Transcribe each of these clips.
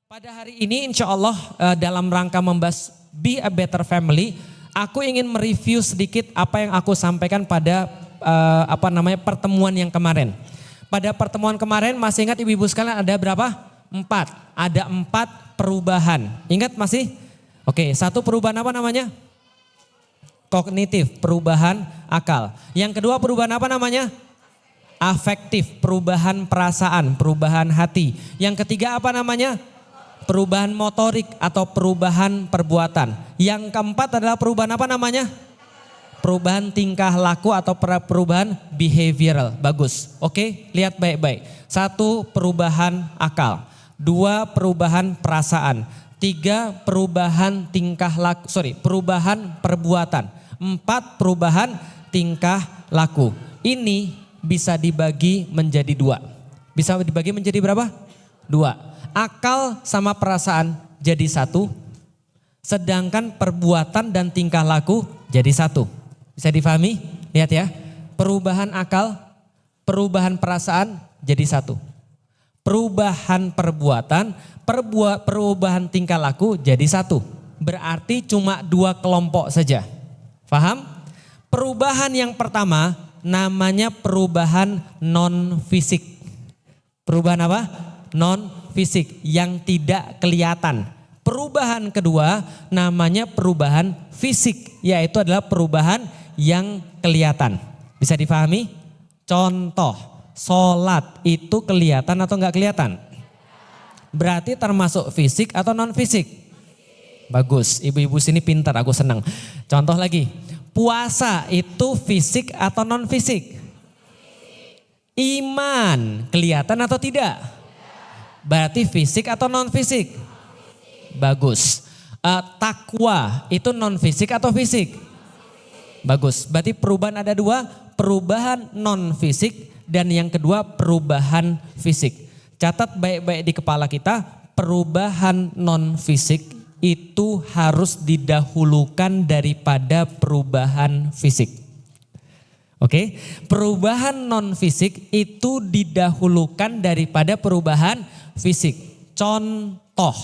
Pada hari ini insya Allah dalam rangka membahas Be a Better Family, aku ingin mereview sedikit apa yang aku sampaikan pada pertemuan yang kemarin. Pada pertemuan kemarin masih ingat ibu-ibu sekalian ada berapa? 4. Ada 4 perubahan. Ingat masih? Oke, satu perubahan apa namanya? Kognitif, perubahan akal. Yang kedua perubahan apa namanya? Afektif, perubahan perasaan, perubahan hati. Yang ketiga apa namanya? Perubahan motorik atau perubahan perbuatan. Yang keempat adalah perubahan apa namanya? Perubahan tingkah laku atau perubahan behavioral. Bagus. Oke, lihat baik-baik. 1 perubahan akal. 2 perubahan perasaan. 3 perubahan perubahan perbuatan. 4 perubahan tingkah laku. Ini bisa dibagi menjadi 2. Bisa dibagi menjadi berapa? 2. Akal sama perasaan jadi 1, sedangkan perbuatan dan tingkah laku jadi 1. Bisa difahami? Lihat ya, perubahan akal, perubahan perasaan jadi 1. Perubahan perbuatan, perubahan tingkah laku jadi 1. Berarti cuma 2 kelompok saja. Paham? Perubahan yang pertama namanya perubahan non-fisik. Perubahan apa? Non-fisik yang tidak kelihatan. Perubahan kedua namanya perubahan fisik, yaitu adalah perubahan yang kelihatan. Bisa difahami? Contoh, sholat itu kelihatan atau enggak kelihatan? Berarti termasuk fisik atau non-fisik? Bagus, ibu-ibu sini pintar, aku senang. Contoh lagi, puasa itu fisik atau non-fisik? Iman kelihatan atau tidak? Berarti fisik atau non-fisik? Bagus. Takwa itu non-fisik atau fisik? Bagus. Berarti perubahan ada 2, perubahan non-fisik dan yang kedua perubahan fisik. Catat baik-baik di kepala kita, perubahan non-fisik itu harus didahulukan daripada perubahan fisik. Oke, perubahan non-fisik itu didahulukan daripada perubahan fisik. Contoh,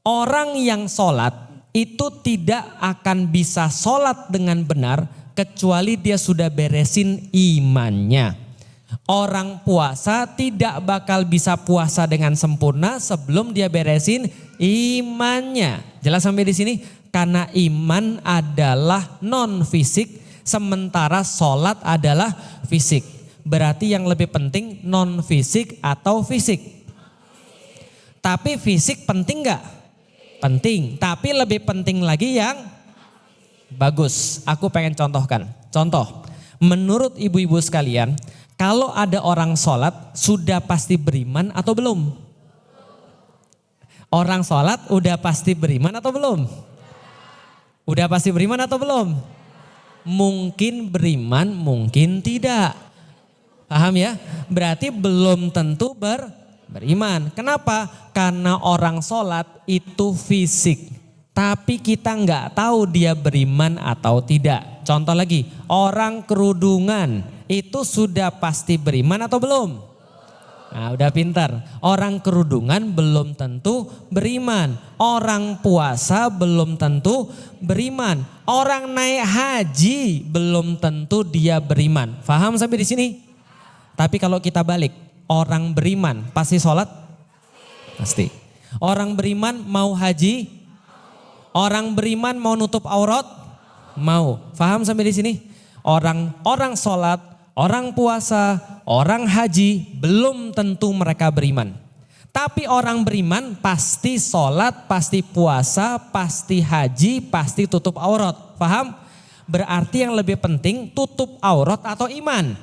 orang yang sholat itu tidak akan bisa sholat dengan benar kecuali dia sudah beresin imannya. Orang puasa tidak bakal bisa puasa dengan sempurna sebelum dia beresin imannya. Jelas sampai di sini? Karena iman adalah non-fisik, sementara sholat adalah fisik. Berarti yang lebih penting non-fisik atau fisik? Tapi fisik penting gak? Penting, tapi lebih penting lagi yang bagus. Aku pengen contohkan. Contoh, menurut ibu-ibu sekalian, kalau ada orang sholat sudah pasti beriman atau belum? Orang sholat udah pasti beriman atau belum? Udah pasti beriman atau belum? Mungkin beriman, mungkin tidak. Paham ya? Berarti belum tentu beriman. Kenapa? Karena orang sholat itu fisik. Tapi kita nggak tahu dia beriman atau tidak. Contoh lagi, orang kerudungan itu sudah pasti beriman atau belum? Nah, udah pintar. Orang kerudungan belum tentu beriman. Orang puasa belum tentu beriman. Orang naik haji belum tentu dia beriman. Paham sampai di sini? Tapi kalau kita balik, orang beriman pasti sholat? Pasti. Orang beriman mau haji? Orang beriman mau nutup aurat? Mau. Paham sampai di sini? Orang sholat, orang puasa, orang haji belum tentu mereka beriman. Tapi orang beriman pasti sholat, pasti puasa, pasti haji, pasti tutup aurat. Paham? Berarti yang lebih penting tutup aurat atau iman?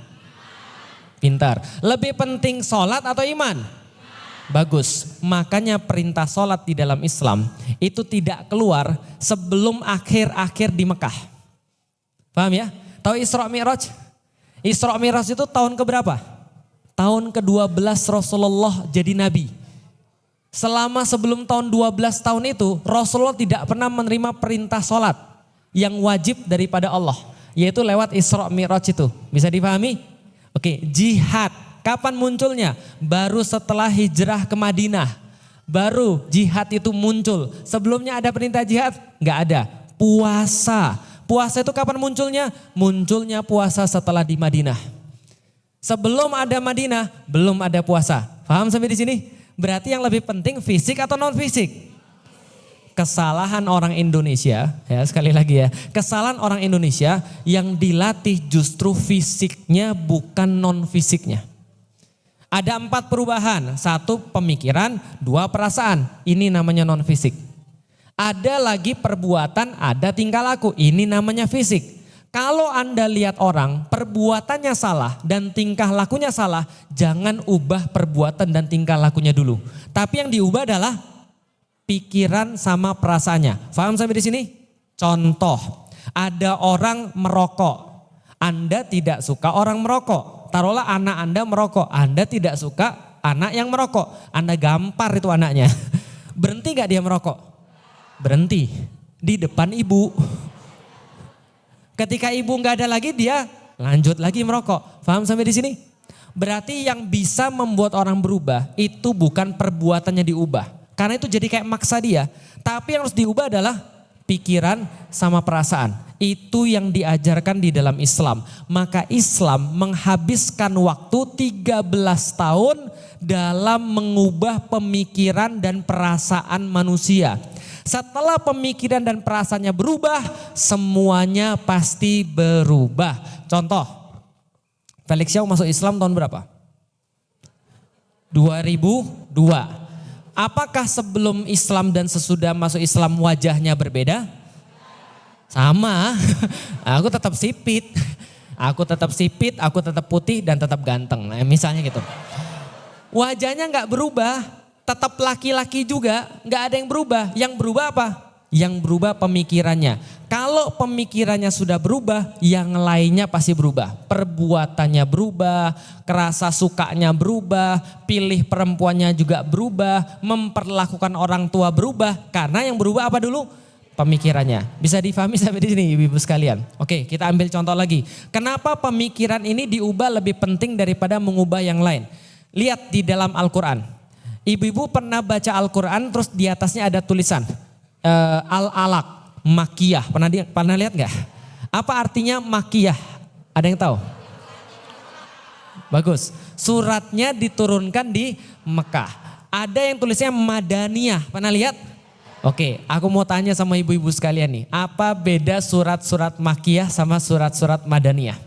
Pintar. Lebih penting sholat atau iman? Bagus. Makanya perintah sholat di dalam Islam itu tidak keluar sebelum akhir-akhir di Mekah. Paham ya? Tahu Isra Mi'raj? Isra Mi'raj itu tahun keberapa? Tahun ke-12 Rasulullah jadi nabi. Selama sebelum tahun 12 tahun itu Rasulullah tidak pernah menerima perintah sholat yang wajib daripada Allah. Yaitu lewat Isra Mi'raj itu. Bisa dipahami? Oke, jihad. Kapan munculnya? Baru setelah hijrah ke Madinah. baru jihad itu muncul. Sebelumnya ada perintah jihad? Nggak ada. Puasa. Puasa itu kapan munculnya? Munculnya puasa setelah di Madinah. Sebelum ada Madinah, belum ada puasa. Paham sampai di sini? Berarti yang lebih penting fisik atau non fisik? Kesalahan orang Indonesia, ya sekali lagi ya. Kesalahan orang Indonesia yang dilatih justru fisiknya bukan non fisiknya. Ada 4 perubahan, 1 pemikiran, 2 perasaan. Ini namanya non fisik. Ada lagi perbuatan, ada tingkah laku. Ini namanya fisik. Kalau Anda lihat orang perbuatannya salah dan tingkah lakunya salah, jangan ubah perbuatan dan tingkah lakunya dulu. Tapi yang diubah adalah pikiran sama perasaannya. Paham sampai di sini? Contoh, ada orang merokok. Anda tidak suka orang merokok. Taruhlah anak Anda merokok. Anda tidak suka anak yang merokok. Anda gampar itu anaknya. Berhenti gak dia merokok? Berhenti. Di depan ibu. Ketika ibu gak ada lagi dia lanjut lagi merokok. Paham sampai di sini? Berarti yang bisa membuat orang berubah itu bukan perbuatannya diubah. Karena itu jadi kayak maksa dia. Tapi yang harus diubah adalah pikiran sama perasaan. Itu yang diajarkan di dalam Islam. Maka Islam menghabiskan waktu 13 tahun dalam mengubah pemikiran dan perasaan manusia. Setelah pemikiran dan perasaannya berubah, semuanya pasti berubah. Contoh, Felix Xiao masuk Islam tahun berapa? 2002. Apakah sebelum Islam dan sesudah masuk Islam wajahnya berbeda? Sama, aku tetap sipit, aku tetap putih dan tetap ganteng. Nah, misalnya gitu. Wajahnya nggak berubah, tetap laki-laki juga, nggak ada yang berubah. Yang berubah apa? Yang berubah pemikirannya. Kalau pemikirannya sudah berubah, yang lainnya pasti berubah. Perbuatannya berubah, kerasa sukanya berubah, pilih perempuannya juga berubah, memperlakukan orang tua berubah. Karena yang berubah apa dulu? Pemikirannya. Bisa difahami sampai di sini ibu-ibu sekalian. Oke, kita ambil contoh lagi. Kenapa pemikiran ini diubah lebih penting daripada mengubah yang lain? Lihat di dalam Al-Quran. Ibu-ibu pernah baca Al-Quran terus di atasnya ada tulisan Al-Alaq, Makiyah. Pernah lihat nggak? Apa artinya Makiyah? Ada yang tahu? Bagus. Suratnya diturunkan di Mekah. Ada yang tulisnya Madaniyah. Pernah lihat? Oke, aku mau tanya sama ibu-ibu sekalian nih. Apa beda surat-surat Makiyah sama surat-surat Madaniyah?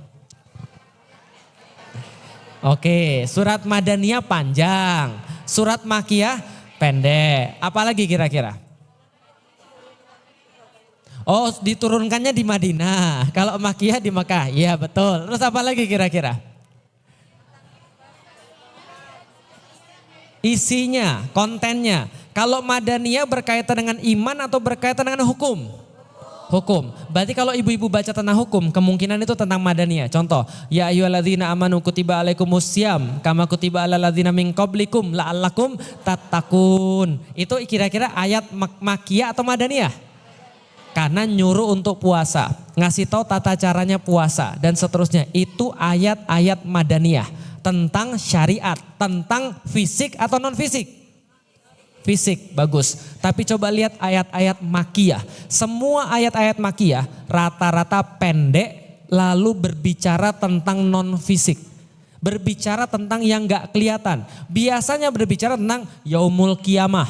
Oke, surat Madaniyah panjang. Surat Makiyah pendek. Apalagi kira-kira? Oh, diturunkannya di Madinah. Kalau Makiyah di Mekah. Iya betul. Terus apa lagi kira-kira? Isinya, kontennya. Kalau Madaniyah berkaitan dengan iman atau berkaitan dengan hukum? Hukum. Berarti kalau ibu-ibu baca tentang hukum, kemungkinan itu tentang Madaniyah. Contoh, ya ayyuhalladzina amanu kutiba alaikumussyam kama kutiba alal ladzina min qablikum la'allakum tattaqun. Itu kira-kira ayat Makiyah atau Madaniyah? Karena nyuruh untuk puasa, ngasih tahu tata caranya puasa dan seterusnya. Itu ayat-ayat Madaniyah tentang syariat, tentang fisik atau non fisik. Fisik, bagus. Tapi coba lihat ayat-ayat Makiyah. Semua ayat-ayat Makiyah rata-rata pendek lalu berbicara tentang non fisik. Berbicara tentang yang gak kelihatan. Biasanya berbicara tentang yaumul qiyamah.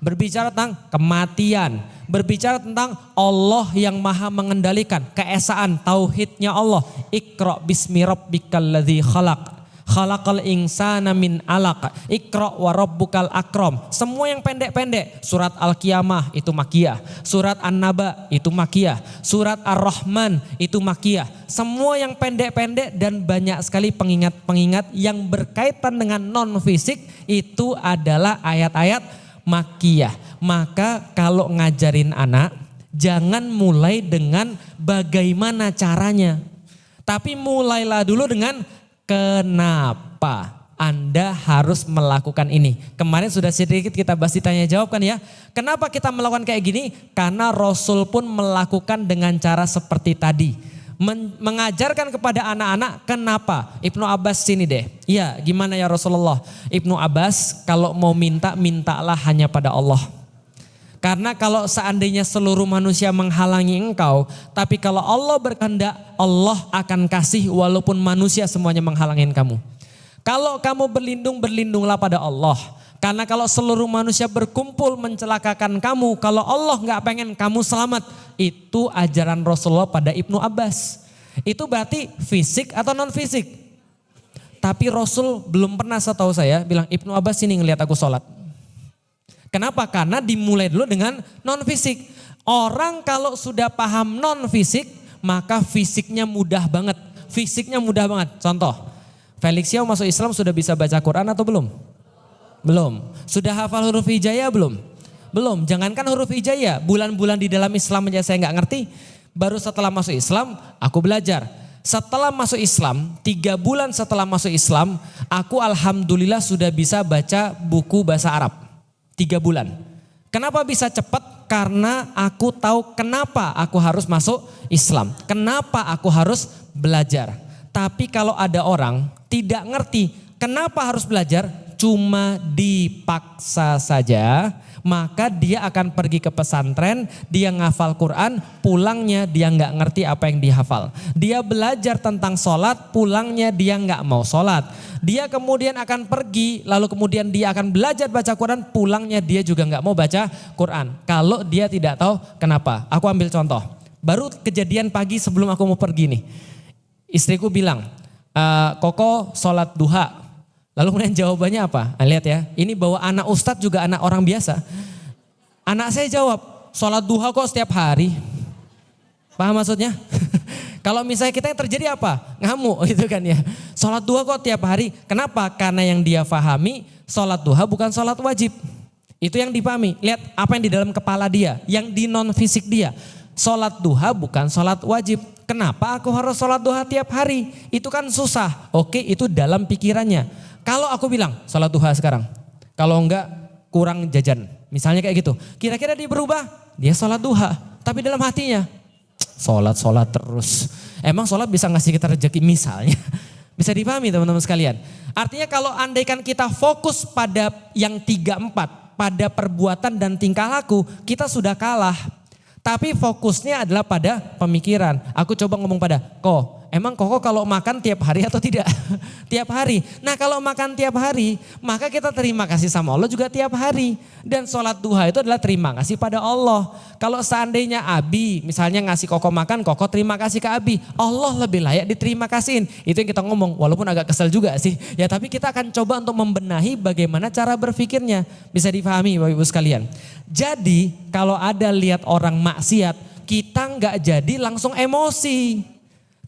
Berbicara tentang kematian. Berbicara tentang Allah yang maha mengendalikan. Keesaan, tauhidnya Allah. Iqra bismi rabbikal ladzi khalaq. Khalaqal insana min alaq. Iqra wa rabbukal akram. Semua yang pendek-pendek. Surat Al-Qiyamah itu Makiyah. Surat An-Naba itu Makiyah. Surat Ar-Rahman itu Makiyah. Semua yang pendek-pendek dan banyak sekali pengingat-pengingat yang berkaitan dengan non-fisik itu adalah ayat-ayat Makiyah. Maka kalau ngajarin anak jangan mulai dengan bagaimana caranya. Tapi mulailah dulu dengan kenapa Anda harus melakukan ini. Kemarin sudah sedikit kita bahas ditanya jawab kan ya. Kenapa kita melakukan kayak gini? Karena Rasul pun melakukan dengan cara seperti tadi. mengajarkan kepada anak-anak. Kenapa? Ibnu Abbas sini deh. Iya, gimana ya Rasulullah? Ibnu Abbas kalau mau minta, mintalah hanya pada Allah. Karena kalau seandainya seluruh manusia menghalangi engkau, tapi kalau Allah berkehendak, Allah akan kasih walaupun manusia semuanya menghalangi kamu. Kalau kamu berlindung, berlindunglah pada Allah. Karena kalau seluruh manusia berkumpul mencelakakan kamu, kalau Allah nggak pengen kamu selamat, itu ajaran Rasulullah pada Ibnu Abbas. Itu berarti fisik atau non fisik? Tapi Rasul belum pernah setahu saya bilang, Ibnu Abbas sini ngelihat aku sholat. Kenapa? Karena dimulai dulu dengan non fisik. Orang kalau sudah paham non fisik, maka fisiknya mudah banget. Fisiknya mudah banget. Contoh, Felix Yao masuk Islam sudah bisa baca Quran atau belum? Belum. Sudah hafal huruf hijaiyah belum? Belum. Jangankan huruf hijaiyah, bulan-bulan di dalam Islam aja saya nggak ngerti. Baru setelah masuk Islam, aku belajar. Setelah masuk Islam, 3 bulan setelah masuk Islam, aku alhamdulillah sudah bisa baca buku bahasa Arab. 3 bulan. Kenapa bisa cepat? Karena aku tahu kenapa aku harus masuk Islam. Kenapa aku harus belajar. Tapi kalau ada orang tidak ngerti kenapa harus belajar, cuma dipaksa saja, maka dia akan pergi ke pesantren, dia ngafal Quran, pulangnya dia nggak ngerti apa yang dihafal. Dia belajar tentang sholat, pulangnya dia nggak mau sholat. Dia kemudian akan pergi, lalu kemudian dia akan belajar baca Quran, pulangnya dia juga nggak mau baca Quran. Kalau dia tidak tahu kenapa. Aku ambil contoh, baru kejadian pagi sebelum aku mau pergi nih. Istriku bilang, Koko sholat duha. Lalu kemudian jawabannya apa? Nah, lihat ya, ini bawa anak ustadz juga anak orang biasa. Anak saya jawab, sholat duha kok setiap hari. Paham maksudnya? Kalau misalnya kita yang terjadi apa? Ngamuk gitu kan ya. Sholat duha kok tiap hari. Kenapa? Karena yang dia pahami sholat duha bukan sholat wajib. Itu yang dipahami. Lihat apa yang di dalam kepala dia, yang di non fisik dia. Sholat duha bukan sholat wajib. Kenapa aku harus sholat duha tiap hari? Itu kan susah. Oke, itu dalam pikirannya. Kalau aku bilang sholat duha sekarang, kalau enggak kurang jajan. Misalnya kayak gitu. Kira-kira dia berubah? Dia sholat duha. Tapi dalam hatinya, sholat terus. Emang sholat bisa ngasih kita rezeki misalnya. Bisa dipahami teman-teman sekalian. Artinya kalau andaikan kita fokus pada yang 3-4, pada perbuatan dan tingkah laku, kita sudah kalah. Tapi fokusnya adalah pada pemikiran. Aku coba ngomong pada, emang Koko kalau makan tiap hari atau tidak? Tiap hari. Nah kalau makan tiap hari, maka kita terima kasih sama Allah juga tiap hari. Dan sholat duha itu adalah terima kasih pada Allah. Kalau seandainya Abi misalnya ngasih Koko makan, Koko terima kasih ke Abi. Allah lebih layak diterima kasihin. Itu yang kita ngomong, walaupun agak kesel juga sih. Ya tapi kita akan coba untuk membenahi bagaimana cara berpikirnya. Bisa dipahami Bapak Ibu sekalian. Jadi kalau ada lihat orang maksiat, kita nggak jadi langsung emosi.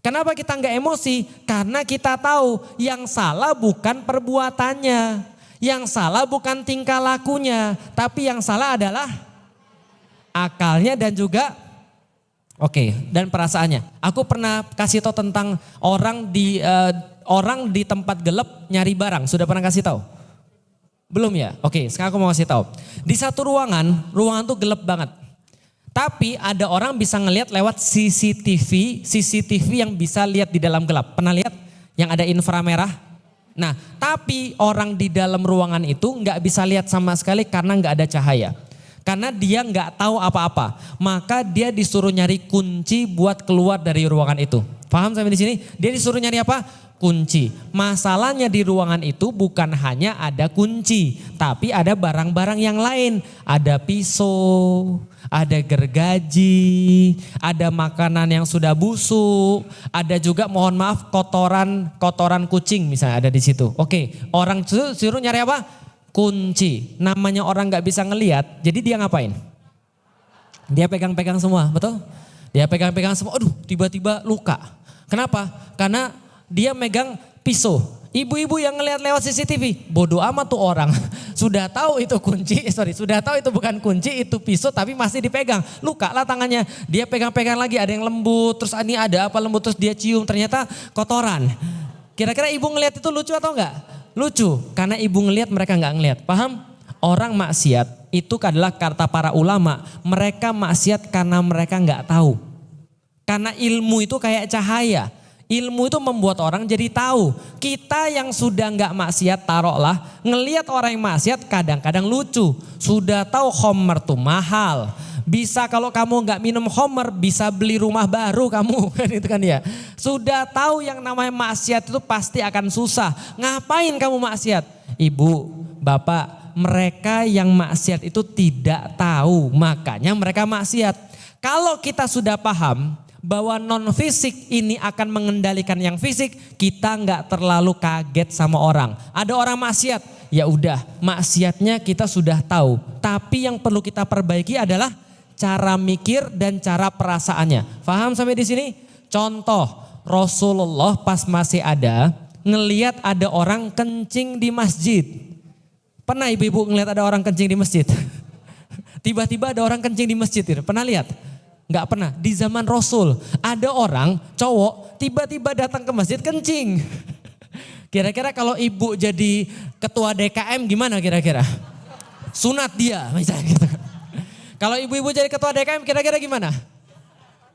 Kenapa kita nggak emosi? Karena kita tahu yang salah bukan perbuatannya, yang salah bukan tingkah lakunya, tapi yang salah adalah akalnya dan juga dan perasaannya. Aku pernah kasih tahu tentang orang di tempat gelap nyari barang. Sudah pernah kasih tahu? Belum ya? Sekarang aku mau kasih tahu. Di satu ruangan tuh gelap banget. Tapi ada orang bisa ngelihat lewat CCTV yang bisa lihat di dalam gelap. Pernah lihat yang ada inframerah? Nah, tapi orang di dalam ruangan itu nggak bisa lihat sama sekali karena nggak ada cahaya. Karena dia nggak tahu apa-apa. Maka dia disuruh nyari kunci buat keluar dari ruangan itu. Paham sampai di sini? Dia disuruh nyari apa? Kunci. Masalahnya di ruangan itu bukan hanya ada kunci, tapi ada barang-barang yang lain. Ada pisau, ada gergaji, ada makanan yang sudah busuk, ada juga mohon maaf kotoran kucing misalnya ada di situ. Orang suruh nyari apa? Kunci. Namanya orang nggak bisa ngelihat, jadi dia ngapain? Dia pegang-pegang semua, betul? Dia pegang-pegang semua. Aduh, tiba-tiba luka. Kenapa? Karena dia megang pisau. Ibu-ibu yang ngelihat lewat CCTV, bodoh amat tuh orang. Sudah tahu itu sudah tahu itu bukan kunci, itu pisau tapi masih dipegang. Luka lah tangannya. Dia pegang-pegang lagi, ada yang lembut, terus ini ada apa lembut, terus dia cium, ternyata kotoran. Kira-kira ibu ngelihat itu lucu atau enggak? Lucu, karena ibu ngelihat mereka enggak ngelihat. Paham? Orang maksiat itu adalah kata para ulama, mereka maksiat karena mereka enggak tahu. Karena ilmu itu kayak cahaya. Ilmu itu membuat orang jadi tahu. Kita yang sudah nggak maksiat, taruhlah, ngelihat orang yang maksiat kadang-kadang lucu. Sudah tahu khamr tuh mahal. Bisa kalau kamu nggak minum khamr bisa beli rumah baru kamu, kan itu kan ya. Sudah tahu yang namanya maksiat itu pasti akan susah. Ngapain kamu maksiat? Ibu, bapak, mereka yang maksiat itu tidak tahu, makanya mereka maksiat. Kalau kita sudah paham bahwa non fisik ini akan mengendalikan yang fisik, kita nggak terlalu kaget sama orang. Ada orang maksiat, ya udah maksiatnya kita sudah tahu. Tapi yang perlu kita perbaiki adalah cara mikir dan cara perasaannya. Paham sampai di sini? Contoh, Rasulullah pas masih ada ngelihat ada orang kencing di masjid. Pernah ibu-ibu ngelihat ada orang kencing di masjid? Tiba-tiba ada orang kencing di masjid, pernah lihat? Enggak pernah. Di zaman Rasul ada orang cowok tiba-tiba datang ke masjid kencing. Kira-kira kalau ibu jadi ketua DKM gimana kira-kira? Sunat dia misalnya gitu. Kalau ibu-ibu jadi ketua DKM kira-kira gimana?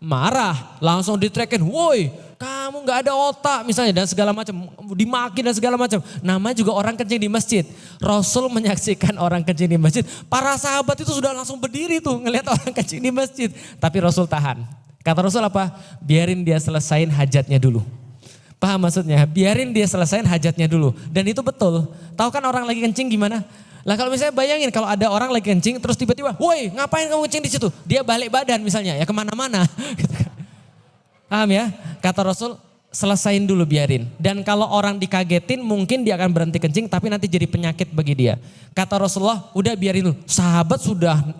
Marah, langsung ditrekin, woi kamu gak ada otak misalnya dan segala macam, dimaki dan segala macam. Namanya juga orang kencing di masjid. Rasul menyaksikan orang kencing di masjid, para sahabat itu sudah langsung berdiri tuh ngelihat orang kencing di masjid. Tapi Rasul tahan. Kata Rasul apa? Biarin dia selesain hajatnya dulu. Paham maksudnya? Biarin dia selesain hajatnya dulu. Dan itu betul. Tahu kan orang lagi kencing gimana? Lah kalau misalnya bayangin kalau ada orang lagi kencing terus tiba-tiba, woi ngapain kamu kencing di situ? Dia balik badan misalnya ya kemana-mana. Paham ya? Kata Rasul selesain dulu biarin. Dan kalau orang dikagetin mungkin dia akan berhenti kencing tapi nanti jadi penyakit bagi dia. Kata Rasulullah udah biarin dulu. Sahabat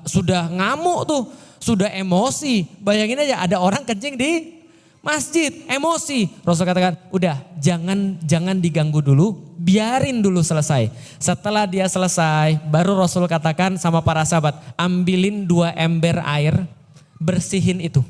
sudah ngamuk tuh, sudah emosi. Bayangin aja ada orang kencing di masjid, emosi. Rasul katakan udah jangan diganggu dulu, biarin dulu selesai. Setelah dia selesai baru Rasul katakan sama para sahabat ambilin 2 ember air, bersihin itu.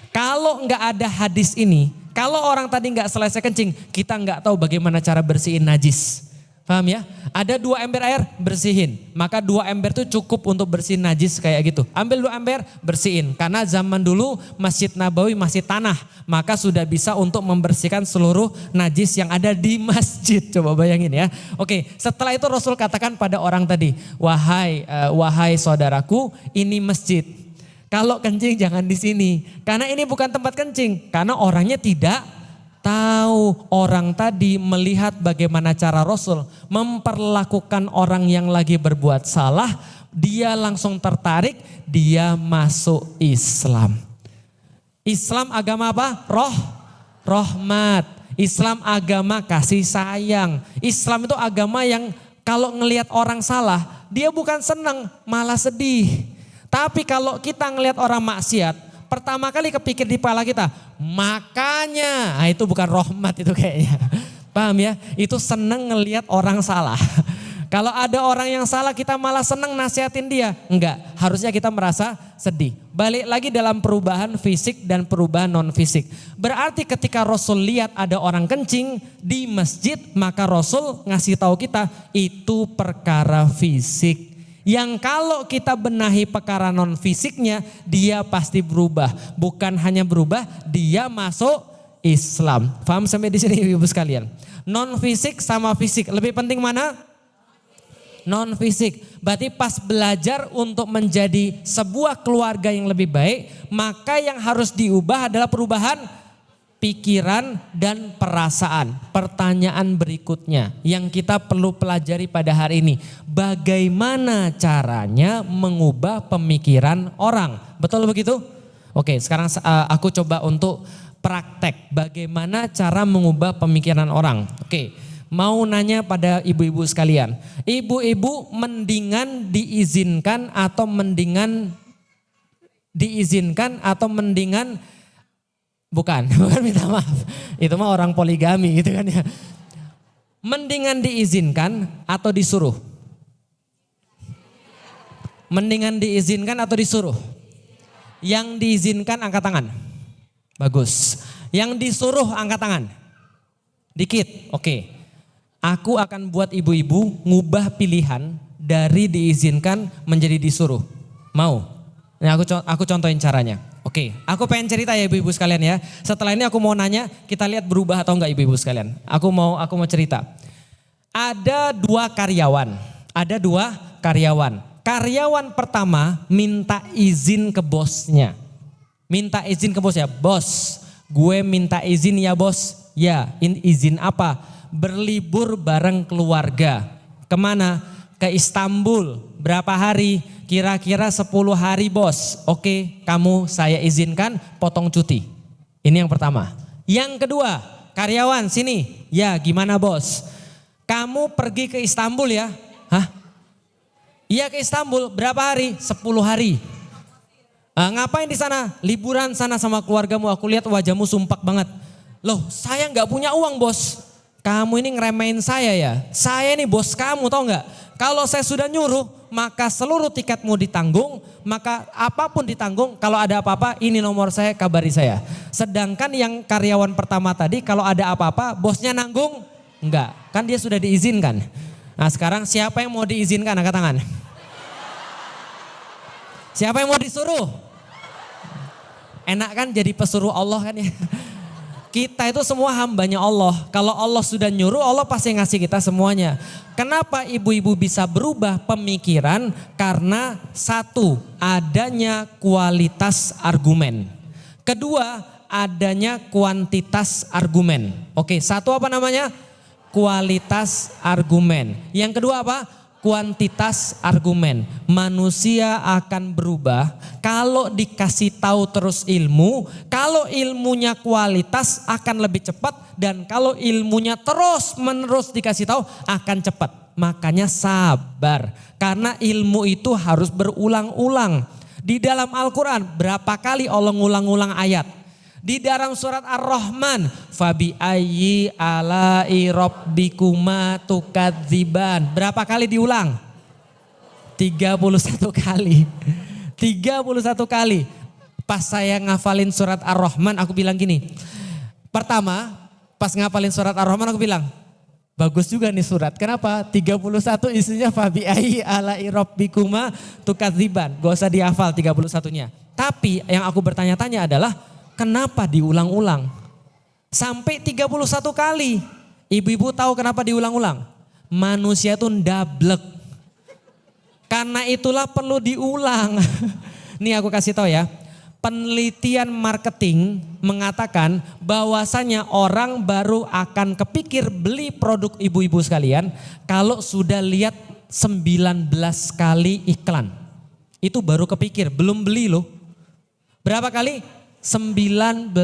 Kalau nggak ada hadis ini, kalau orang tadi nggak selesai kencing, kita nggak tahu bagaimana cara bersihin najis. Paham ya? Ada 2 ember air, bersihin. Maka 2 ember itu cukup untuk bersihin najis kayak gitu. Ambil 2 ember, bersihin. Karena zaman dulu Masjid Nabawi masih tanah. Maka sudah bisa untuk membersihkan seluruh najis yang ada di masjid. Coba bayangin ya. Oke, setelah itu Rasul katakan pada orang tadi, wahai saudaraku, ini masjid. Kalau kencing jangan di sini. Karena ini bukan tempat kencing. Karena orangnya tidak tahu. Orang tadi melihat bagaimana cara Rasul memperlakukan orang yang lagi berbuat salah. Dia langsung tertarik, dia masuk Islam. Islam agama apa? Rahmat. Islam agama kasih sayang. Islam itu agama yang kalau ngelihat orang salah, dia bukan senang, malah sedih. Tapi kalau kita ngelihat orang maksiat, pertama kali kepikir di kepala kita, makanya, nah itu bukan rahmat itu kayaknya. Paham ya? Itu seneng ngelihat orang salah. Kalau ada orang yang salah kita malah seneng nasihatin dia. Enggak, harusnya kita merasa sedih. Balik lagi dalam perubahan fisik dan perubahan non fisik. Berarti ketika Rasul lihat ada orang kencing di masjid, maka Rasul ngasih tahu kita itu perkara fisik. Yang kalau kita benahi perkara non fisiknya, dia pasti berubah. Bukan hanya berubah, dia masuk Islam. Paham sampai di sini ibu sekalian? Non fisik sama fisik, lebih penting mana? Non fisik. Berarti pas belajar untuk menjadi sebuah keluarga yang lebih baik, maka yang harus diubah adalah perubahan pikiran dan perasaan. Pertanyaan berikutnya yang kita perlu pelajari pada hari ini, bagaimana caranya mengubah pemikiran orang? Betul begitu? Oke, sekarang aku coba untuk praktek bagaimana cara mengubah pemikiran orang. Oke, mau nanya pada ibu-ibu sekalian. Ibu-ibu mendingan diizinkan atau mendingan bukan minta maaf. Itu mah orang poligami gitu kan ya. Mendingan diizinkan atau disuruh? Mendingan diizinkan atau disuruh? Yang diizinkan angkat tangan. Bagus. Yang disuruh angkat tangan. Dikit. Oke. Aku akan buat ibu-ibu ngubah pilihan dari diizinkan menjadi disuruh. Mau? Nah, aku contohin caranya. Oke, aku pengen cerita ya ibu-ibu sekalian ya. Setelah ini aku mau nanya, kita lihat berubah atau enggak ibu-ibu sekalian. Aku mau cerita. Ada dua karyawan. Karyawan pertama minta izin ke bosnya. Bos, gue minta izin ya bos. Ya, izin apa? Berlibur bareng keluarga. Kemana? Ke Istanbul. Berapa hari? Kira-kira 10 hari bos. Oke, saya izinkan potong cuti. Ini yang pertama. Yang kedua, karyawan sini. Ya, gimana bos? Kamu pergi ke Istanbul ya? Hah? Iya ke Istanbul. Berapa hari? 10 hari. Ngapain di sana? Liburan sana sama keluargamu. Aku lihat wajahmu sumpah banget. Loh, saya nggak punya uang bos. Kamu ini ngeremehin saya ya. Saya ini bos kamu, tau nggak? Kalau saya sudah nyuruh, maka seluruh tiketmu ditanggung, maka apapun ditanggung. Kalau ada apa-apa, ini nomor saya, kabari saya. Sedangkan yang karyawan pertama tadi, kalau ada apa-apa, bosnya nanggung? Enggak, kan dia sudah diizinkan. Nah sekarang siapa yang mau diizinkan? Angkat tangan. Siapa yang mau disuruh? Enak kan jadi pesuruh Allah kan ya. Kita itu semua hambanya Allah. Kalau Allah sudah nyuruh, Allah pasti ngasih kita semuanya. Kenapa ibu-ibu bisa berubah pemikiran? Karena satu, adanya kualitas argumen. Kedua, adanya kuantitas argumen. Oke, satu apa namanya? Kualitas argumen. Yang kedua apa? Kuantitas argumen. Manusia akan berubah kalau dikasih tahu terus ilmu. Kalau ilmunya kualitas akan lebih cepat, dan kalau ilmunya terus menerus dikasih tahu akan cepat. Makanya sabar, karena ilmu itu harus berulang-ulang. Di dalam Al-Quran berapa kali Allah ngulang-ulang ayat? Di dalam surat Ar-Rahman, fabi ayyi ala'i rabbikuma tukadziban. Berapa kali diulang? 31 kali. 31 kali. Pas saya ngafalin surat Ar-Rahman, aku bilang gini. Pertama, pas ngafalin surat Ar-Rahman aku bilang, bagus juga nih surat. Kenapa? 31 isinya fabi ayyi ala'i rabbikuma tukadziban. Gak usah dihafal 31-nya. Tapi yang aku bertanya-tanya adalah, kenapa diulang-ulang? Sampai 31 kali. Ibu-ibu tahu kenapa diulang-ulang? Manusia itu ndablek. Karena itulah perlu diulang. Nih aku kasih tahu ya. Penelitian marketing mengatakan bahwasanya orang baru akan kepikir beli produk ibu-ibu sekalian kalau sudah lihat 19 kali iklan. Itu baru kepikir, belum beli loh. Berapa kali? 19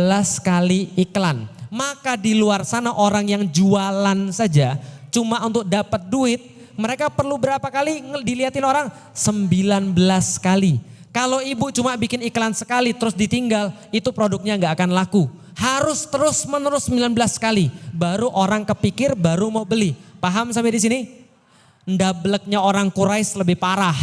kali iklan. Maka di luar sana orang yang jualan saja cuma untuk dapat duit, mereka perlu berapa kali dilihatin orang? 19 kali. Kalau ibu cuma bikin iklan sekali terus ditinggal, itu produknya nggak akan laku. Harus terus menerus 19 kali baru orang kepikir, baru mau beli. Paham sampai di sini? Ndableknya orang Quraisy lebih parah.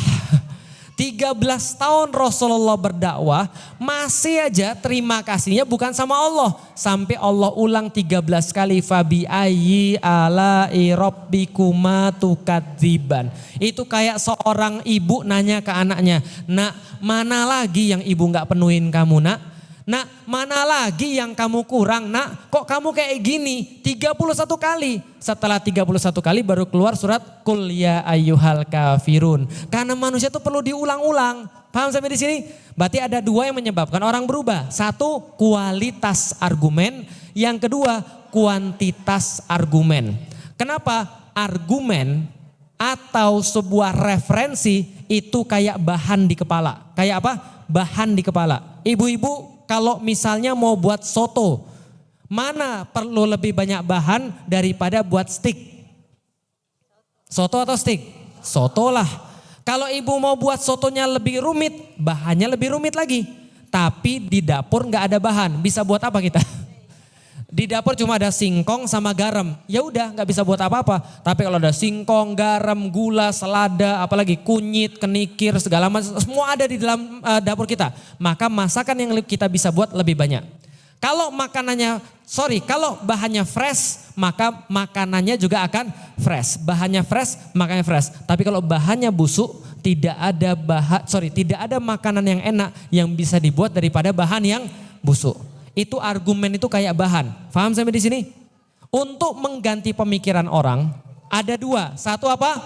13 tahun Rasulullah berdakwah, masih aja terima kasihnya bukan sama Allah. Sampai Allah ulang 13 kali, fabi ayyi ala'i rabbikuma tukadziban. Itu kayak seorang ibu nanya ke anaknya, nak mana lagi yang ibu gak penuhin kamu nak? Nak mana lagi yang kamu kurang nak? Kok kamu kayak gini? 31 kali. Setelah 31 kali baru keluar surat Qul ya ayyuhal kafirun. Karena manusia itu perlu diulang-ulang. Paham sampai di sini? Berarti ada dua yang menyebabkan orang berubah. Satu, kualitas argumen. Yang kedua, kuantitas argumen. Kenapa? Argumen atau sebuah referensi itu kayak bahan di kepala. Kayak apa? Bahan di kepala. Ibu-ibu kalau misalnya mau buat soto, mana perlu lebih banyak bahan daripada buat steak? Soto atau steak? Soto lah. Kalau ibu mau buat sotonya lebih rumit, bahannya lebih rumit lagi. Tapi di dapur nggak ada bahan, bisa buat apa kita? Di dapur cuma ada singkong sama garam. Ya udah nggak bisa buat apa-apa. Tapi kalau ada singkong, garam, gula, selada, apalagi kunyit, kenikir, segala macam, semua ada di dalam dapur kita. Maka masakan yang kita bisa buat lebih banyak. Kalau kalau bahannya fresh, maka makanannya juga akan fresh. Bahannya fresh, makanannya fresh. Tapi kalau bahannya busuk, tidak ada makanan yang enak yang bisa dibuat daripada bahan yang busuk. Itu argumen itu kayak bahan. Paham sampai di sini? Untuk mengganti pemikiran orang ada dua. Satu apa?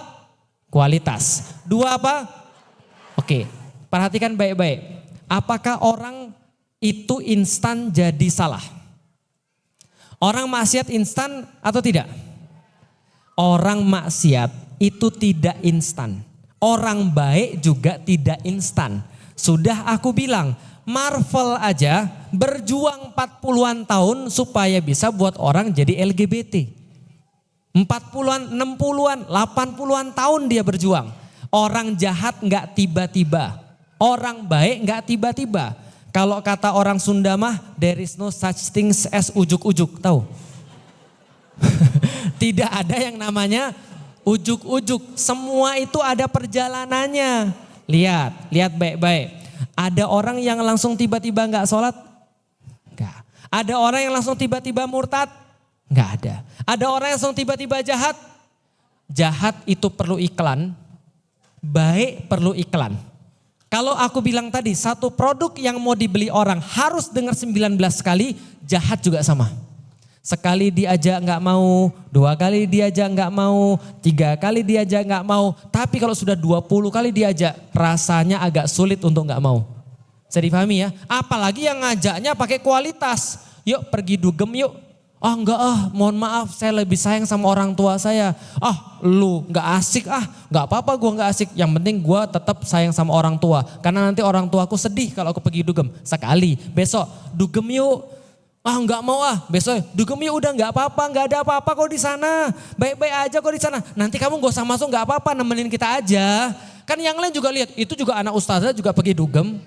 Kualitas. Dua apa? Oke, perhatikan baik-baik. Apakah orang itu instan jadi salah? Orang maksiat instan atau tidak? Orang maksiat itu tidak instan. Orang baik juga tidak instan. Sudah aku bilang, Marvel aja berjuang 40-an tahun supaya bisa buat orang jadi LGBT. 40-an, 60-an, 80-an tahun dia berjuang. Orang jahat nggak tiba-tiba. Orang baik nggak tiba-tiba. Kalau kata orang Sunda mah, there is no such things as ujuk-ujuk, tahu? Tidak ada yang namanya ujuk-ujuk. Semua itu ada perjalanannya. Lihat baik-baik. Ada orang yang langsung tiba-tiba nggak sholat? Enggak. Ada orang yang langsung tiba-tiba murtad? Enggak ada. Ada orang yang langsung tiba-tiba jahat? Jahat itu perlu iklan, baik perlu iklan. Kalau aku bilang tadi satu produk yang mau dibeli orang harus dengar 19 kali, jahat juga sama. Sekali diajak nggak mau, 2 kali diajak nggak mau, 3 kali diajak nggak mau. Tapi kalau sudah 20 kali diajak, rasanya agak sulit untuk nggak mau. Bisa dipahami ya? Apalagi yang ngajaknya pakai kualitas. Yuk pergi dugem yuk. Ah enggak mohon maaf saya lebih sayang sama orang tua saya. Ah lu enggak asik enggak apa-apa gua enggak asik. Yang penting gua tetap sayang sama orang tua. Karena nanti orang tuaku sedih kalau aku pergi dugem. Sekali, besok dugem yuk. Ah enggak mau besok dugem yuk udah enggak apa-apa, enggak ada apa-apa kok di sana. Baik-baik aja kok di sana. Nanti kamu gak usah masuk enggak apa-apa, nemenin kita aja. Kan yang lain juga lihat, itu juga anak ustazah juga pergi dugem.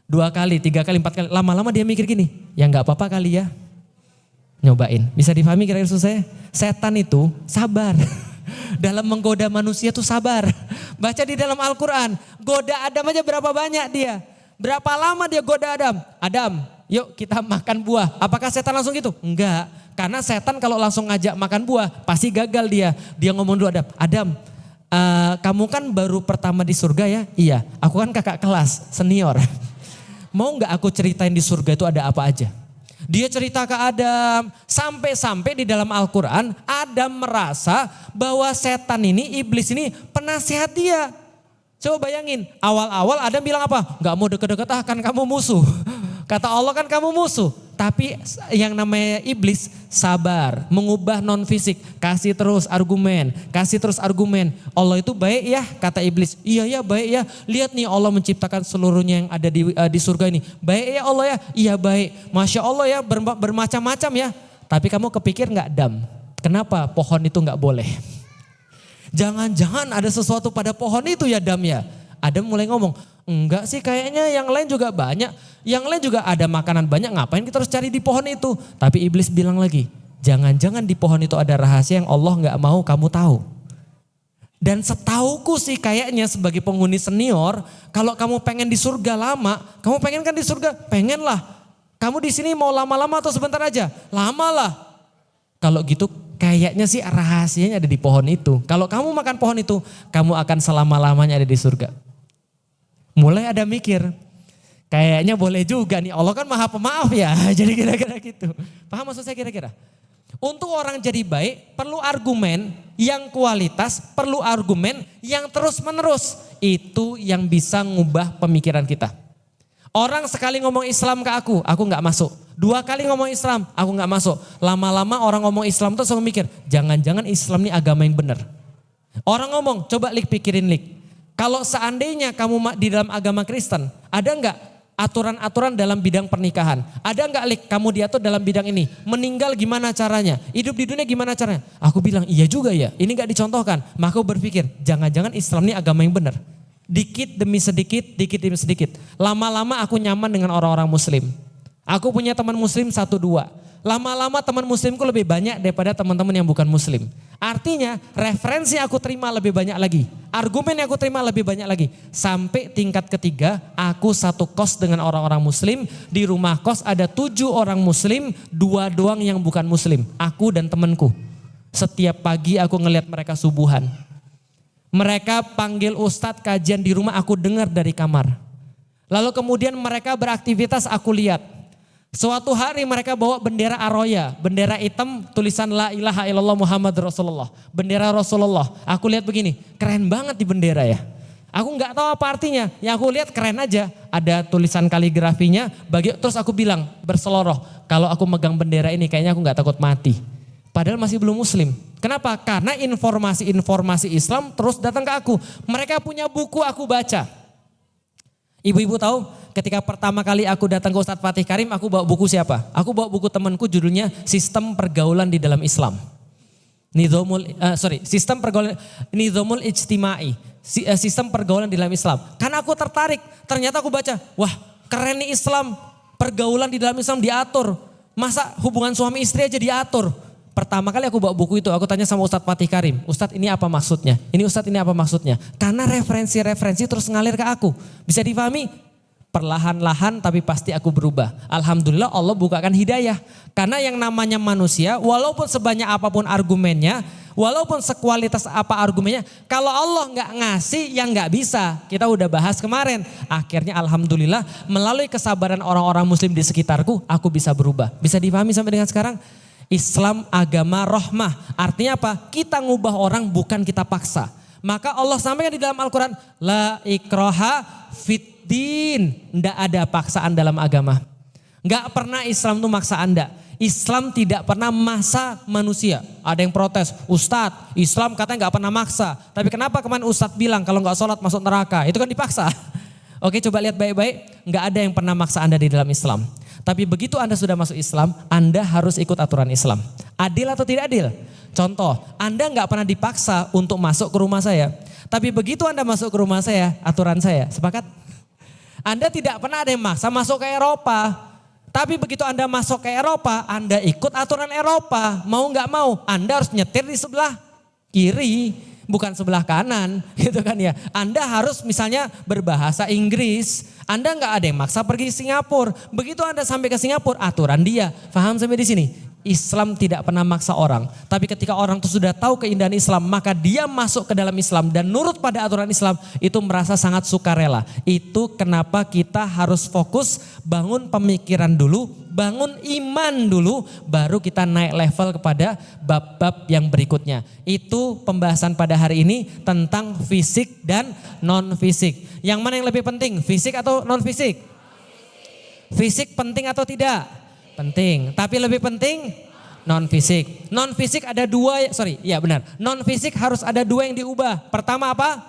2 kali, 3 kali, 4 kali. Lama-lama dia mikir gini, ya enggak apa-apa kali ya. Nyobain, bisa dipahami kira-kira saya? Setan itu sabar. Dalam menggoda manusia itu sabar. Baca di dalam Al-Quran, goda Adam aja berapa banyak dia. Berapa lama dia goda Adam? Adam, yuk kita makan buah. Apakah setan langsung gitu? Enggak, karena setan kalau langsung ngajak makan buah pasti gagal dia. Dia ngomong dulu Adam, kamu kan baru pertama di surga ya? Iya, aku kan kakak kelas, senior. Mau gak aku ceritain di surga itu ada apa aja? Dia cerita ke Adam, sampai-sampai di dalam Al-Quran Adam merasa bahwa setan ini, iblis ini penasihat dia. Coba bayangin, awal-awal Adam bilang apa? Gak mau deket-deket kan kamu musuh. Kata Allah kan kamu musuh. Tapi yang namanya iblis sabar, mengubah non fisik, kasih terus argumen. Allah itu baik ya, kata iblis. Iya ya baik ya, lihat nih Allah menciptakan seluruhnya yang ada di surga ini. Baik ya Allah ya, iya baik. Masya Allah ya bermacam-macam ya. Tapi kamu kepikir gak Adam? Kenapa pohon itu gak boleh? Jangan-jangan ada sesuatu pada pohon itu ya Adam ya. Adam mulai ngomong, enggak sih kayaknya yang lain juga banyak. Yang lain juga ada makanan banyak, ngapain kita harus cari di pohon itu. Tapi iblis bilang lagi, jangan-jangan di pohon itu ada rahasia yang Allah gak mau kamu tahu. Dan setauku sih kayaknya sebagai penghuni senior, kalau kamu pengen di surga lama, kamu pengen kan di surga? Pengen lah. Kamu di sini mau lama-lama atau sebentar aja? Lama lah. Kalau gitu kayaknya sih rahasianya ada di pohon itu. Kalau kamu makan pohon itu, kamu akan selama-lamanya ada di surga. Mulai ada mikir, kayaknya boleh juga nih, Allah kan maha pemaaf ya, jadi kira-kira gitu. Paham maksud saya kira-kira? Untuk orang jadi baik perlu argumen yang kualitas, perlu argumen yang terus-menerus. Itu yang bisa ngubah pemikiran kita. Orang sekali ngomong Islam ke aku gak masuk. 2 kali ngomong Islam, aku gak masuk. Lama-lama orang ngomong Islam tuh selalu mikir, jangan-jangan Islam ini agama yang benar. Orang ngomong, coba pikirin. Kalau seandainya kamu di dalam agama Kristen, ada nggak aturan-aturan dalam bidang pernikahan? Ada nggak kamu diatur dalam bidang ini? Meninggal gimana caranya? Hidup di dunia gimana caranya? Aku bilang iya juga ya, ini nggak dicontohkan. Maka aku berpikir, jangan-jangan Islam ini agama yang benar. Dikit demi sedikit. Lama-lama aku nyaman dengan orang-orang muslim. Aku punya teman muslim 1-2. Lama-lama teman muslimku lebih banyak daripada teman-teman yang bukan muslim. Artinya referensi aku terima lebih banyak lagi. Argumen yang aku terima lebih banyak lagi. Sampai tingkat ketiga aku satu kos dengan orang-orang muslim. Di rumah kos ada 7 orang muslim, 2 doang yang bukan muslim. Aku dan temanku. Setiap pagi aku ngelihat mereka subuhan. Mereka panggil ustadz kajian di rumah, aku dengar dari kamar. Lalu kemudian mereka beraktivitas, aku lihat. Suatu hari mereka bawa bendera Aroya, bendera hitam tulisan La ilaha illallah Muhammad Rasulullah. Bendera Rasulullah. Aku lihat begini, keren banget di bendera ya. Aku nggak tahu apa artinya, yang aku lihat keren aja. Ada tulisan kaligrafinya, terus aku bilang berseloroh, kalau aku megang bendera ini kayaknya aku nggak takut mati. Padahal masih belum muslim. Kenapa? Karena informasi-informasi Islam terus datang ke aku. Mereka punya buku, aku baca. Ibu-ibu tahu ketika pertama kali aku datang ke Ustadz Fatih Karim, aku bawa buku siapa? Aku bawa buku temanku, judulnya Sistem Pergaulan di dalam Islam. Sistem Pergaulan Nizamul Ijtimai. Sistem pergaulan di dalam Islam. Karena aku tertarik, ternyata aku baca, wah keren nih Islam, pergaulan di dalam Islam diatur. Masa hubungan suami istri aja diatur? Pertama kali aku bawa buku itu, aku tanya sama Ustadz Fatih Karim, Ustadz ini apa maksudnya? Ini Ustadz ini apa maksudnya? Karena referensi-referensi terus ngalir ke aku. Bisa dipahami? Perlahan-lahan tapi pasti aku berubah. Alhamdulillah Allah bukakan hidayah. Karena yang namanya manusia, walaupun sebanyak apapun argumennya, walaupun sekualitas apa argumennya, kalau Allah nggak ngasih yang nggak bisa. Kita udah bahas kemarin. Akhirnya alhamdulillah melalui kesabaran orang-orang muslim di sekitarku, aku bisa berubah. Bisa dipahami sampai dengan sekarang? Islam agama rahmah. Artinya apa? Kita ngubah orang bukan kita paksa. Maka Allah sampaikan di dalam Al-Quran, la ikraha fiddin. Nggak ada paksaan dalam agama. Nggak pernah Islam itu maksa Anda. Islam tidak pernah maksa manusia. Ada yang protes, Ustadz Islam katanya nggak pernah maksa. Tapi kenapa kemarin Ustadz bilang kalau nggak sholat masuk neraka? Itu kan dipaksa. Oke, coba lihat baik-baik. Nggak ada yang pernah maksa Anda di dalam Islam. Tapi begitu Anda sudah masuk Islam, Anda harus ikut aturan Islam. Adil atau tidak adil? Contoh, Anda nggak pernah dipaksa untuk masuk ke rumah saya. Tapi begitu Anda masuk ke rumah saya, aturan saya. Sepakat? Anda tidak pernah ada yang maksa masuk ke Eropa. Tapi begitu Anda masuk ke Eropa, Anda ikut aturan Eropa. Mau nggak mau, Anda harus nyetir di sebelah kiri, bukan sebelah kanan, gitu kan ya. Anda harus misalnya berbahasa Inggris. Anda nggak ada yang maksa pergi ke Singapura. Begitu Anda sampai ke Singapura, aturan dia. Paham sampai di sini? Islam tidak pernah maksa orang. Tapi ketika orang itu sudah tahu keindahan Islam, maka dia masuk ke dalam Islam dan nurut pada aturan Islam, itu merasa sangat sukarela. Itu kenapa kita harus fokus bangun pemikiran dulu, bangun iman dulu, baru kita naik level kepada bab-bab yang berikutnya. Itu pembahasan pada hari ini tentang fisik dan non-fisik. Yang mana yang lebih penting, fisik atau non-fisik? Fisik penting atau tidak? Penting, tapi lebih penting non-fisik. Non-fisik ada dua, benar. Non-fisik harus ada dua yang diubah. Pertama apa?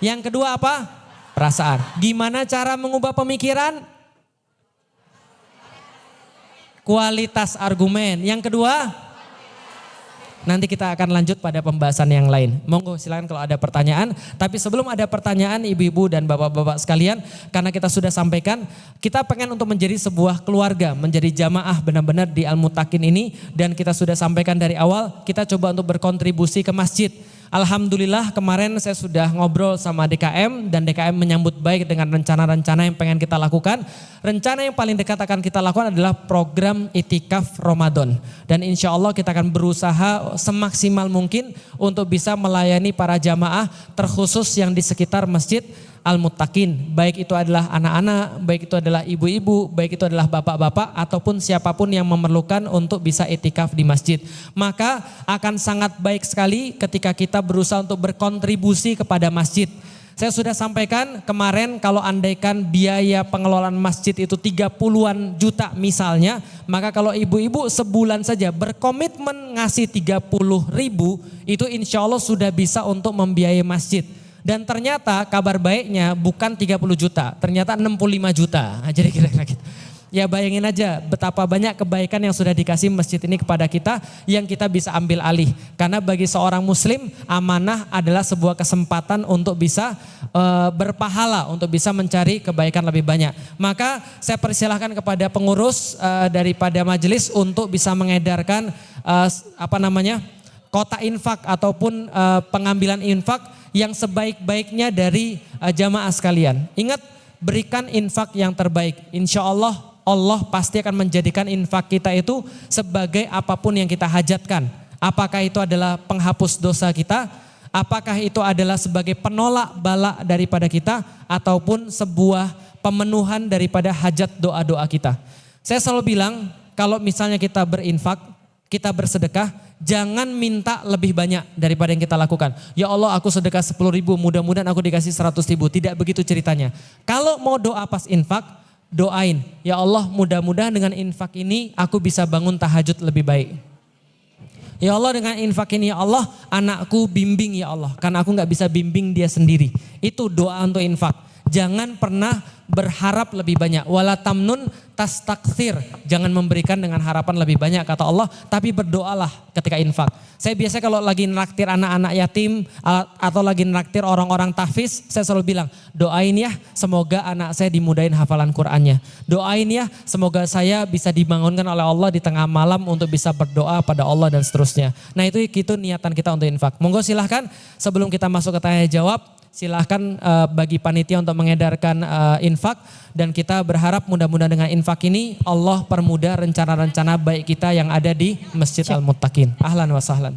Yang kedua apa? Perasaan. Gimana cara mengubah pemikiran? Kualitas argumen. Yang kedua? Nanti kita akan lanjut pada pembahasan yang lain. Monggo silakan kalau ada pertanyaan. Tapi sebelum ada pertanyaan ibu-ibu dan bapak-bapak sekalian, karena kita sudah sampaikan, kita pengen untuk menjadi sebuah keluarga, menjadi jamaah benar-benar di Al-Muttaqin ini. Dan kita sudah sampaikan dari awal, kita coba untuk berkontribusi ke masjid. Alhamdulillah kemarin saya sudah ngobrol sama DKM dan DKM menyambut baik dengan rencana-rencana yang pengen kita lakukan. Rencana yang paling dekat akan kita lakukan adalah program Itikaf Ramadan. Dan insya Allah kita akan berusaha semaksimal mungkin untuk bisa melayani para jamaah terkhusus yang di sekitar Masjid Al-Muttaqin. Baik itu adalah anak-anak, baik itu adalah ibu-ibu, baik itu adalah bapak-bapak ataupun siapapun yang memerlukan untuk bisa itikaf di masjid. Maka akan sangat baik sekali ketika kita berusaha untuk berkontribusi kepada masjid. Saya sudah sampaikan kemarin kalau andaikan biaya pengelolaan masjid itu 30-an juta misalnya, maka kalau ibu-ibu sebulan saja berkomitmen ngasih 30.000 itu insya Allah sudah bisa untuk membiayai masjid. Dan ternyata kabar baiknya bukan 30 juta, ternyata 65 juta. Nah, jadi kira-kira gitu. Ya bayangin aja betapa banyak kebaikan yang sudah dikasih masjid ini kepada kita yang kita bisa ambil alih. Karena bagi seorang muslim amanah adalah sebuah kesempatan untuk bisa berpahala, untuk bisa mencari kebaikan lebih banyak. Maka saya persilahkan kepada pengurus daripada majelis untuk bisa mengedarkan kotak infak ataupun pengambilan infak yang sebaik-baiknya dari jamaah sekalian. Ingat, berikan infak yang terbaik. Insya Allah, Allah pasti akan menjadikan infak kita itu sebagai apapun yang kita hajatkan. Apakah itu adalah penghapus dosa kita, Apakah itu adalah sebagai penolak bala daripada kita ataupun sebuah pemenuhan daripada hajat doa-doa kita. Saya selalu bilang kalau misalnya kita berinfak, kita bersedekah, jangan minta lebih banyak daripada yang kita lakukan. Ya Allah, aku sedekah 10.000, mudah-mudahan aku dikasih 100.000. Tidak begitu ceritanya. Kalau mau doa pas infak, doain, ya Allah mudah-mudahan dengan infak ini aku bisa bangun tahajud lebih baik. Ya Allah, dengan infak ini ya Allah anakku bimbing ya Allah, karena aku gak bisa bimbing dia sendiri. Itu doa untuk infak. Jangan pernah berharap lebih banyak. Wala tamnun tastakthir. Jangan memberikan dengan harapan lebih banyak kata Allah, tapi berdoalah ketika infak. Saya biasa kalau lagi naktir anak-anak yatim atau lagi naktir orang-orang tahfiz, saya selalu bilang, doain ya semoga anak saya dimudahin hafalan Qur'annya. Doain ya semoga saya bisa dibangunkan oleh Allah di tengah malam untuk bisa berdoa pada Allah dan seterusnya. Nah itu niatan kita untuk infak. Monggo silahkan sebelum kita masuk ke tanya jawab, silahkan bagi panitia untuk mengedarkan infak, dan kita berharap mudah-mudahan dengan infak ini Allah permudah rencana-rencana baik kita yang ada di Masjid Al-Muttaqin. Ahlan wa sahlan.